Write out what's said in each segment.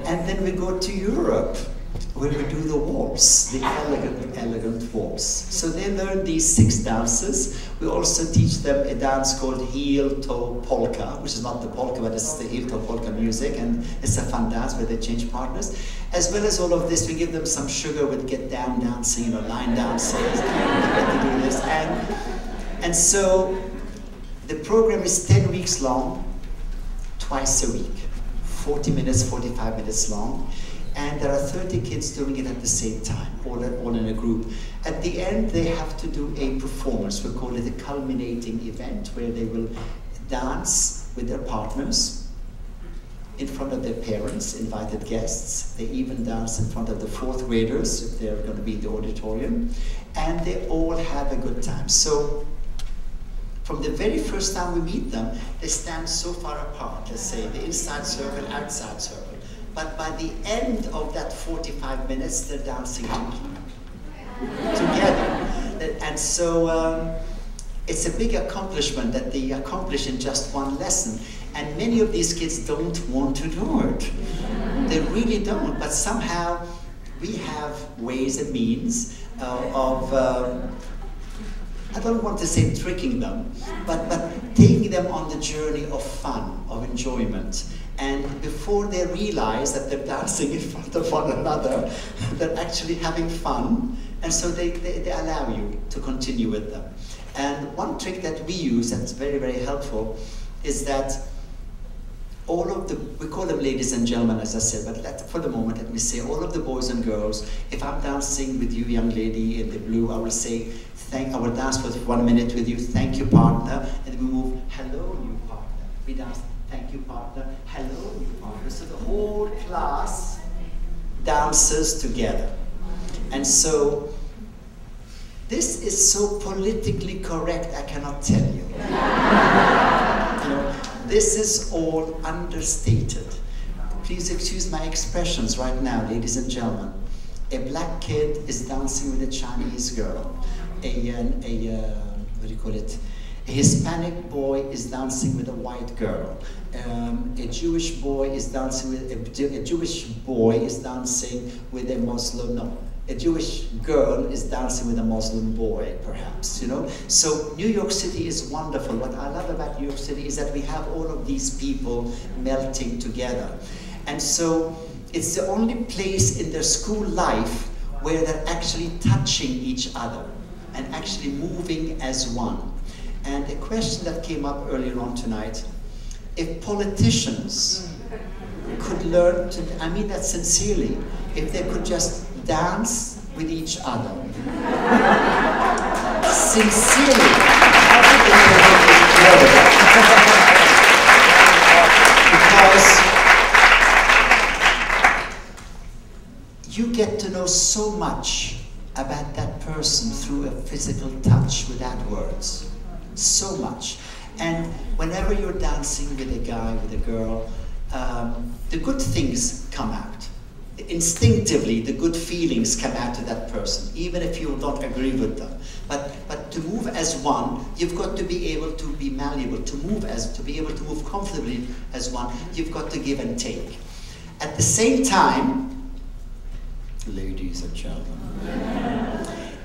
And then we go to Europe, where we do the waltz, the elegant waltz. So they learn these 6 dances. We also teach them a dance called heel-toe polka, which is not the polka, but it's the heel-toe polka music, and it's a fun dance where they change partners. As well as all of this, we give them some sugar with get-down dancing, you know, line dances, to do this. And so the program is 10 weeks long, twice a week, 40 minutes, 45 minutes long. And there are 30 kids doing it at the same time, all in a group. At the end, they have to do a performance. We call it a culminating event, where they will dance with their partners in front of their parents, invited guests. They even dance in front of the 4th graders, if they're going to be in the auditorium. And they all have a good time. So from the very first time we meet them, they stand so far apart, let's say, the inside circle, outside circle. But by the end of that 45 minutes, they're dancing together. And so it's a big accomplishment that they accomplish in just one lesson. And many of these kids don't want to do it. They really don't. But somehow we have ways and means of I don't want to say tricking them, but taking them on the journey of fun, of enjoyment. And before they realize that they're dancing in front of one another, they're actually having fun, and so they allow you to continue with them. And one trick that we use that's very, very helpful is that all of the, we call them ladies and gentlemen, as I said, but for the moment, let me say, all of the boys and girls, if I'm dancing with you, young lady in the blue, I will say, I will dance for 1 minute with you, thank you, partner, and we move, hello, new partner. We dance, thank you, partner, hello, new partner. So the whole class dances together. And so, this is so politically correct, I cannot tell you. You know, this is all understated. Please excuse my expressions right now, ladies and gentlemen. A black kid is dancing with a Chinese girl. What do you call it? A Hispanic boy is dancing with a white girl. A Jewish boy is dancing with a Jewish boy is dancing with a Muslim. No, a Jewish girl is dancing with a Muslim boy, perhaps. You know. So New York City is wonderful. What I love about New York City is that we have all of these people melting together, and so it's the only place in their school life where they're actually touching each other and actually moving as one. And a question that came up earlier on tonight, if politicians could learn to, I mean that sincerely, if they could just dance with each other. Sincerely. Because you get to know so much about that person through a physical touch without words. So much. And whenever you're dancing with a guy, with a girl, the good things come out. Instinctively, the good feelings come out to that person, even if you don't agree with them. But to move as one, you've got to be able to be malleable. To be able to move comfortably as one, you've got to give and take. At the same time, ladies and gentlemen,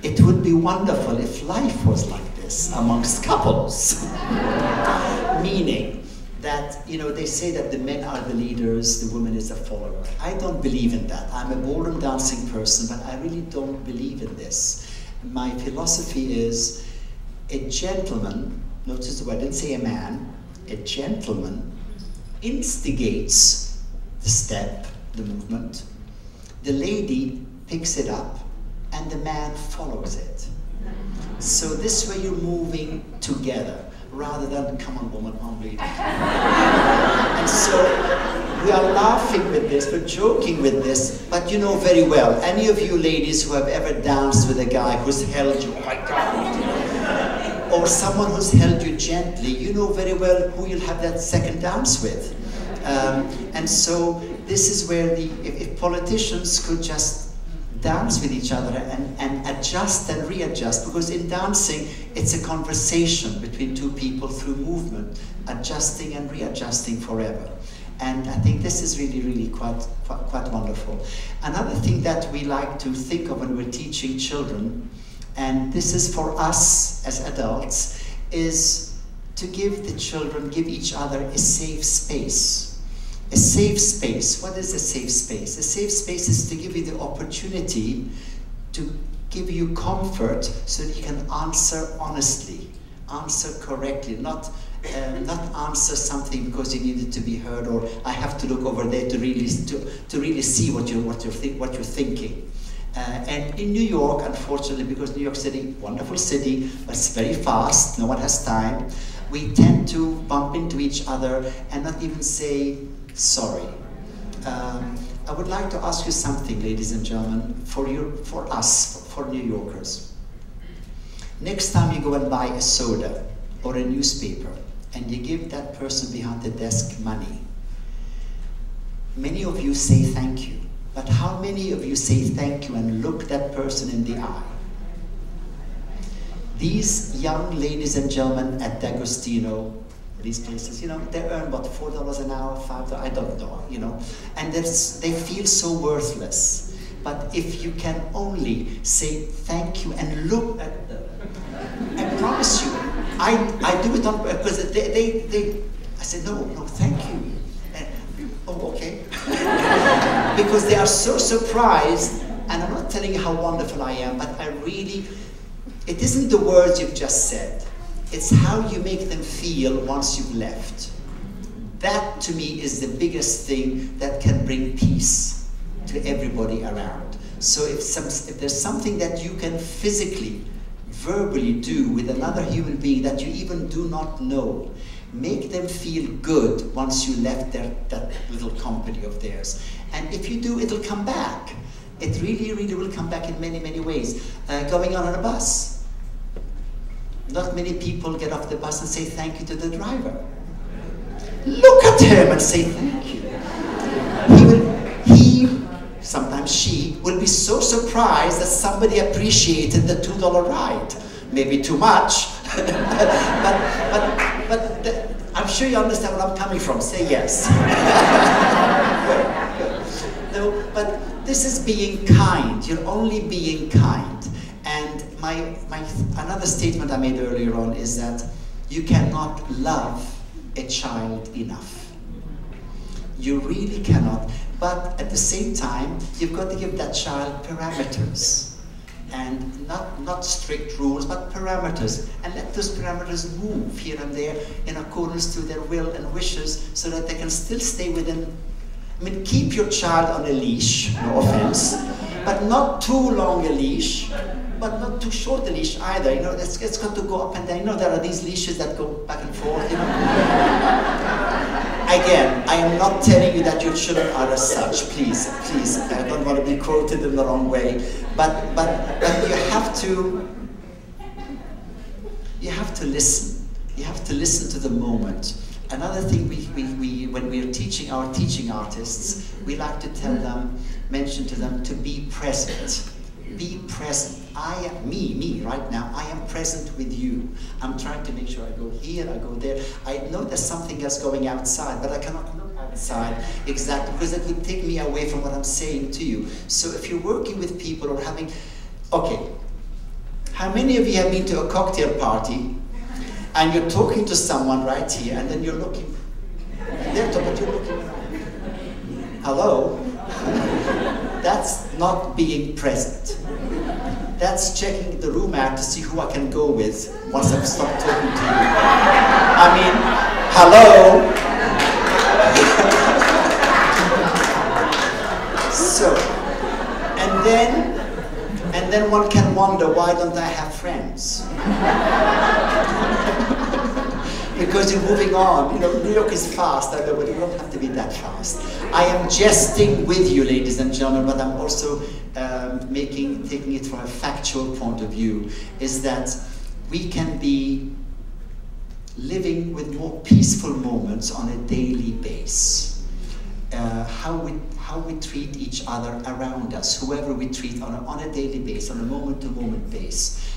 it would be wonderful if life was like this amongst couples. Meaning that, you know, they say that the men are the leaders, the woman is a follower. I don't believe in that. I'm a ballroom dancing person, but I really don't believe in this. My philosophy is a gentleman, notice the word, I didn't say a man, a gentleman instigates the step, the movement. The lady picks it up and the man follows it. So this way you're moving together rather than, come on woman, I'm leading. And so we are laughing with this, we're joking with this, but you know very well, any of you ladies who have ever danced with a guy who's held you, oh my God, you know, or someone who's held you gently, you know very well who you'll have that second dance with. And so this is where if politicians could just dance with each other and adjust and readjust, because in dancing it's a conversation between two people through movement, adjusting and readjusting forever. And I think this is really, really quite wonderful. Another thing that we like to think of when we're teaching children, and this is for us as adults, is to give the children, give each other a safe space. A safe space. What is a safe space? A safe space is to give you the opportunity to give you comfort so that you can answer honestly, answer correctly, not answer something because you need it to be heard, or I have to look over there to really see what you're thinking. And in New York, unfortunately, because New York City, wonderful city, but it's very fast, no one has time, we tend to bump into each other and not even say sorry. I would like to ask you something, ladies and gentlemen, for us, for New Yorkers. Next time you go and buy a soda or a newspaper, and you give that person behind the desk money, many of you say thank you, but how many of you say thank you and look that person in the eye? These young ladies and gentlemen at D'Agostino, these places, you know, they earn what, $4 an hour, $5, I don't know, you know, and they feel so worthless. But if you can only say thank you and look at them, I promise you, I do it on because I say no, thank you. And, oh, okay. Because they are so surprised, and I'm not telling you how wonderful I am, but I really, it isn't the words you've just said. It's how you make them feel once you've left. That, to me, is the biggest thing that can bring peace to everybody around. So if there's something that you can physically, verbally do with another human being that you even do not know, make them feel good once you left that little company of theirs. And if you do, it'll come back. It really, really will come back in many, many ways. Going on a bus. Not many people get off the bus and say thank you to the driver. Look at him and say thank you. He, sometimes she, will be so surprised that somebody appreciated the $2 ride. Maybe too much, but I'm sure you understand where I'm coming from. Say yes. Good. No, but this is being kind. You're only being kind. And another statement I made earlier on is that you cannot love a child enough. You really cannot. But at the same time, you've got to give that child parameters. And not strict rules, but parameters. And let those parameters move here and there in accordance to their will and wishes so that they can still stay within. I mean, keep your child on a leash, no offense, but not too long a leash, but not too short a leash either. You know, it's got to go up and down. You know, there are these leashes that go back and forth, you know. Again, I am not telling you that your children are as such. Please, I don't want to be quoted in the wrong way. But you have to listen. You have to listen to the moment. Another thing when we are teaching our teaching artists, we like to mention to them to be present. Be present. I am me right now. I am present with you. I'm trying to make sure I go here, I go there. I know there's something else going outside, but I cannot look outside exactly because that would take me away from what I'm saying to you. So if you're working with people or having, okay, how many of you have been to a cocktail party and you're talking to someone right here and then you're looking, they're talking, but you're looking around. Hello? That's not being present. That's checking the room out to see who I can go with once I've stopped talking to you. I mean, hello? So, and then one can wonder, why don't I have friends? Because you're moving on. You know, New York is fast, I know, but you don't have to be that fast. I am jesting with you, ladies and gentlemen, but I'm also taking it from a factual point of view, is that we can be living with more peaceful moments on a daily basis. How we treat each other around us, whoever we treat on a daily basis, on a moment-to-moment basis.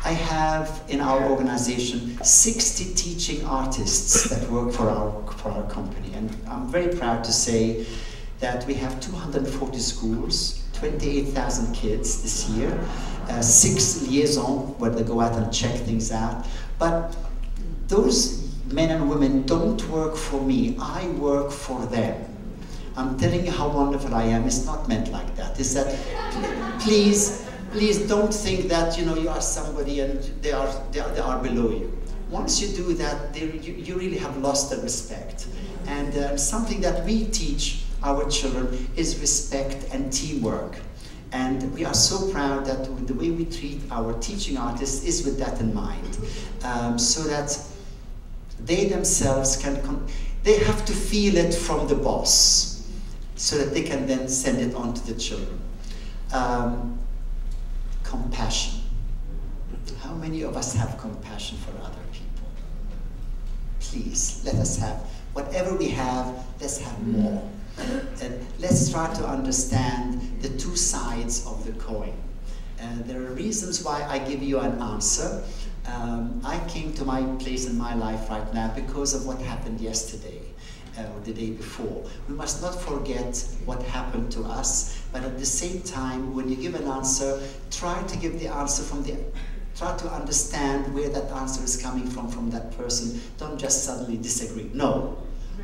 I have in our organization 60 teaching artists that work for our company, and I'm very proud to say that we have 240 schools, 28,000 kids this year, 6 liaisons where they go out and check things out. But those men and women don't work for me, I work for them. I'm telling you how wonderful I am. It's not meant like that. It's that, please don't think that you are somebody and they are below you. Once you do that, you really have lost the respect. And something that we teach our children is respect and teamwork. And we are so proud that the way we treat our teaching artists is with that in mind, so that they themselves they have to feel it from the boss, so that they can then send it on to the children. Compassion. How many of us have compassion for other people? Please, let us have, whatever we have, let's have more. And let's try to understand the two sides of the coin. There are reasons why I give you an answer. I came to my place in my life right now because of what happened yesterday or the day before. We must not forget what happened to us, but at the same time, when you give an answer, try to give the answer try to understand where that answer is coming from that person. Don't just suddenly disagree. No.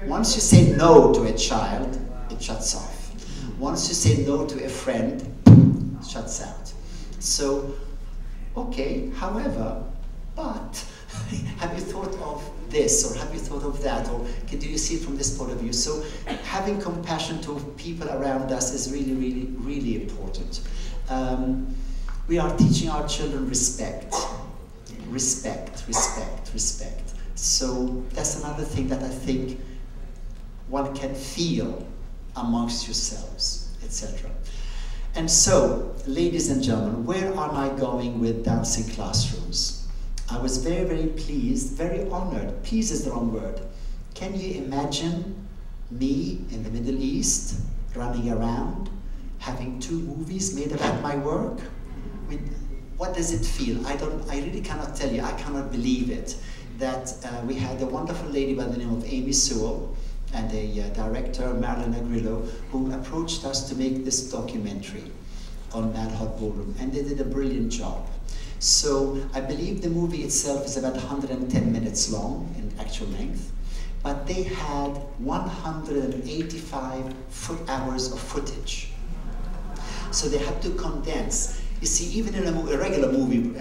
Once you say no to a child, it shuts off. Once you say no to a friend, it shuts out. So, okay, however, but have you thought of this, or have you thought of that, or do you see it from this point of view? So having compassion to people around us is really, really, really important. We are teaching our children respect. Respect, respect, respect. So that's another thing that I think one can feel amongst yourselves, etc. And so, ladies and gentlemen, where am I going with dancing classrooms? I was very, very pleased, very honored. Pleased is the wrong word. Can you imagine me in the Middle East, running around, having 2 movies made about my work? I mean, what does it feel? I really cannot tell you. I cannot believe it. That we had a wonderful lady by the name of Amy Sewell and a director, Marilyn Agrillo, who approached us to make this documentary on Hot Ballroom, and they did a brilliant job. So I believe the movie itself is about 110 minutes long in actual length, but they had 185 hours of footage. So they had to condense. You see, even in a regular movie,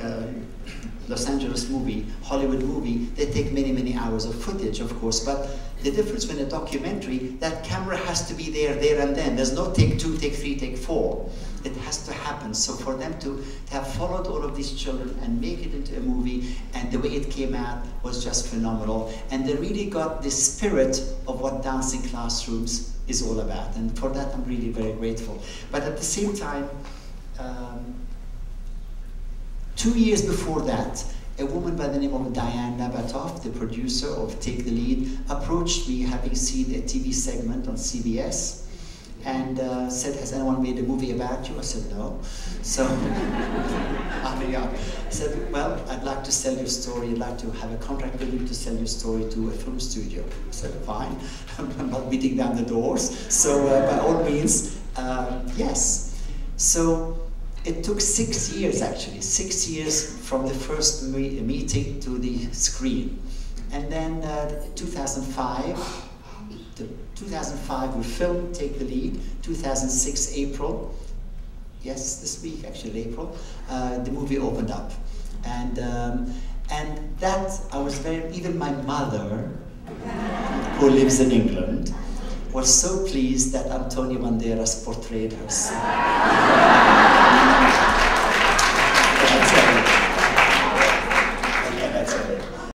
Los Angeles movie, Hollywood movie, they take many, many hours of footage, of course, but the difference with a documentary, that camera has to be there and then. There's no take 2, take 3, take 4. It has to happen. So for them to have followed all of these children and make it into a movie, and the way it came out was just phenomenal. And they really got the spirit of what dancing classrooms is all about. And for that, I'm really very grateful. But at the same time, 2 years before that, a woman by the name of Diane Nabatoff, the producer of Take the Lead, approached me, having seen a TV segment on CBS, and said, "Has anyone made a movie about you?" I said, "No." So, I said, "Well, I'd like to sell your story. I'd like to have a contract with you to sell your story to a film studio." I said, "Fine." I'm not beating down the doors. So, by all means, yes. So, it took 6 years, actually, 6 years from the first meeting to the screen. And then 2005 we filmed Take the Lead. 2006 April, yes, this week actually, April, the movie opened up. And that, I was even my mother, who lives in England, was so pleased that Antonio Banderas portrayed her son.